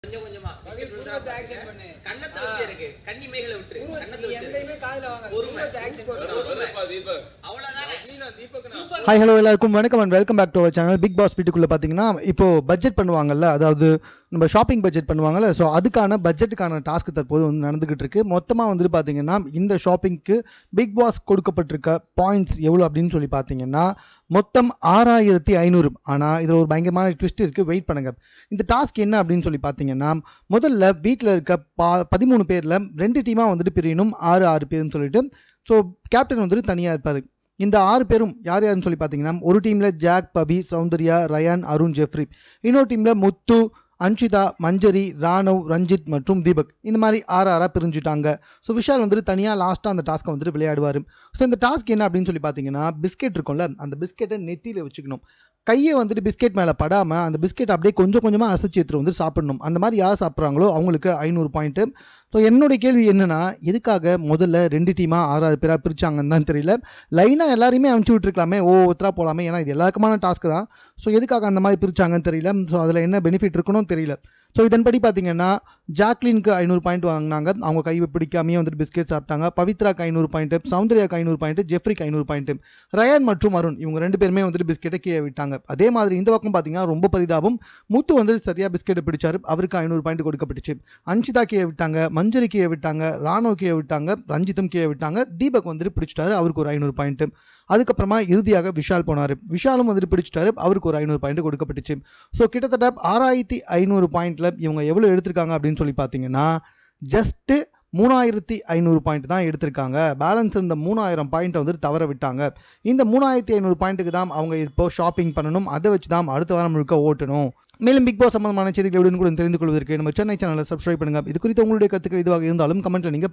கொஞ்சம் கொஞ்சமா biscuit விட்டுறா action பண்ணு. கண்ணத்தை வச்சு இருக்கு. கண்ணிமைகளை விட்டுரு. கண்ணத்தை வச்சு எங்கேயுமே காதுல வாங்க. ஒரு ஆக்சன் பண்ணு. அவ்வளவுதான். நீனா தீபக்னா. ஹாய் ஹலோ எல்லாருக்கும் வணக்கம் and welcome back to our channel. Bigg Boss வீட்டுக்குள்ளே பார்த்தீங்கன்னா இப்போது பட்ஜெட் பண்ணுவாங்கல்ல, அதாவது நம்ம ஷாப்பிங் பட்ஜெட் பண்ணுவாங்கல்ல, ஸோ அதுக்கான பட்ஜெட்டுக்கான டாஸ்க் தற்போது வந்து நடந்துகிட்டு இருக்கு. மொத்தமாக வந்துட்டு பார்த்தீங்கன்னா இந்த ஷாப்பிங்க்கு பிக் பாஸ் கொடுக்கப்பட்டிருக்க பாயிண்ட்ஸ் எவ்வளோ அப்படின்னு சொல்லி பார்த்தீங்கன்னா மொத்தம் 6500. ஆனால் இதில் ஒரு பயங்கரமான ட்விஸ்ட் இருக்குது, வெயிட் பண்ணுங்கள். இந்த டாஸ்க் என்ன அப்படின்னு சொல்லி பார்த்தீங்கன்னா முதல்ல வீட்டில் இருக்க 13 பேரில் 2 டீமாக வந்துட்டு பிரியணும், 6 பேர்னு சொல்லிட்டு. ஸோ கேப்டன் வந்துட்டு தனியாக இருப்பார். இந்த 6 பேரும் யார் யாருன்னு சொல்லி பார்த்தீங்கன்னா ஒரு டீமில் ஜாக், பவி, சௌந்தர்யா, ரயான், அருண், ஜெஃப்ரி. இன்னொரு டீமில் முத்து, அன்ஷிதா, மஞ்சரி, ராணவ், ரஞ்சித் மற்றும் தீபக். இந்த மாதிரி 6 பிரிஞ்சுட்டாங்க. ஸோ விஷால் வந்துட்டு தனியாக லாஸ்ட்டாக அந்த டாஸ்க்கை வந்துட்டு விளையாடுவார். ஸோ இந்த டாஸ்க் என்ன அப்படின்னு சொல்லி பார்த்தீங்கன்னா பிஸ்கெட் இருக்கும்ல, அந்த பிஸ்கெட்டை நெத்தியில் வச்சுக்கணும். கையை வந்துட்டு பிஸ்கெட் மேலே படாமல் அந்த பிஸ்கெட் அப்படியே கொஞ்சம் கொஞ்சமாக அசைச்சு எடுத்துட்டு வந்து சாப்பிடணும். அந்த மாதிரி யார் சாப்பிட்றாங்களோ அவங்களுக்கு 500 பாயிண்ட்டு. ஸோ என்னுடைய கேள்வி என்னென்னா, எதுக்காக முதல்ல 2 டீமாக 6 பேராக பிரித்தாங்கன்னு தான் தெரியல. லைனாக எல்லாரையுமே அனுப்பிச்சி விட்டுருக்கலாமே, ஒவ்வொருத்தராக போகலாமே, ஏன்னா இது எல்லாருக்குமான டாஸ்க்கு தான். ஸோ எதுக்காக அந்த மாதிரி பிரித்தாங்கன்னு தெரியல. ஸோ அதில் என்ன பெனிஃபிட் இருக்கணும் தெரியல. ஸோ இதன்படி பார்த்தீங்கன்னா ஜாக்லினுக்கு 500 பாயிண்ட் வாங்கினாங்க, அவங்க கை பிடிக்காமையே வந்துட்டு பிஸ்கெட் சாப்பிட்டாங்க. பவித்ராக்கு 500 பாயிண்ட்டு, சௌந்தர்யாக்கு 500 பாயிண்ட்டு, ஜெஃப்ரிக்கு 500 பாயிண்ட்டு. ரயான் மற்றும் அருண் இவங்க 2 பேருமே வந்துட்டு பிஸ்கெட்டை கீழே விட்டாங்க. அதே மாதிரி இந்த பக்கம் பார்த்தீங்கன்னா ரொம்ப பரிதாபம், முத்து வந்து சரியாக பிஸ்கெட்டை பிடிச்சார், அவருக்கு 500 பாயிண்ட் கொடுக்கப்பட்டுச்சு. அன்ஷிதா கீழே விட்டாங்க, மஞ்சரி கீழே விட்டாங்க, ராணவ் கீழே விட்டாங்க, ரஞ்சித்தும் கீழே விட்டாங்க. தீபக் வந்துட்டு பிடிச்சிட்டாரு, அவருக்கு ஒரு 500 பாயிண்ட்டு. அதுக்கப்புறமா இறுதியாக விஷால் போனார், விஷாலும் வந்துட்டு பிடிச்சிட்டாரு, அவருக்கு ஒரு 500 பாயிண்ட் கொடுக்கப்பட்டுச்சு. ஸோ கிட்டத்தட்ட 6500 பாயிண்டில் இவங்க எவ்வளோ எடுத்திருக்காங்க அப்படின்னு சொல்லி பார்த்தீங்கன்னா ஜஸ்ட்டு 3500 பாயிண்ட் தான் எடுத்திருக்காங்க. பேலன்ஸ் இருந்த 3000 பாயிண்ட்டை வந்துட்டு தவற விட்டாங்க. இந்த 3500 பாயிண்ட்டுக்கு தான் அவங்க இப்போ ஷாப்பிங் பண்ணணும், அதை வச்சு தான் அடுத்த வாரம் முழுக்க ஓட்டணும். மேலும் பிக் பாஸ் சம்பந்தமான செய்திகளை உடனுக்குடன் தெரிந்து கொள்வதற்கு நம்ம சென்னை சேனலை சப்ஸ்கிரைப் பண்ணுங்கள். இது குறித்து உங்களுடைய கருத்துக்கள் இதுவாக இருந்தாலும் கமெண்ட்டில் நீங்கள்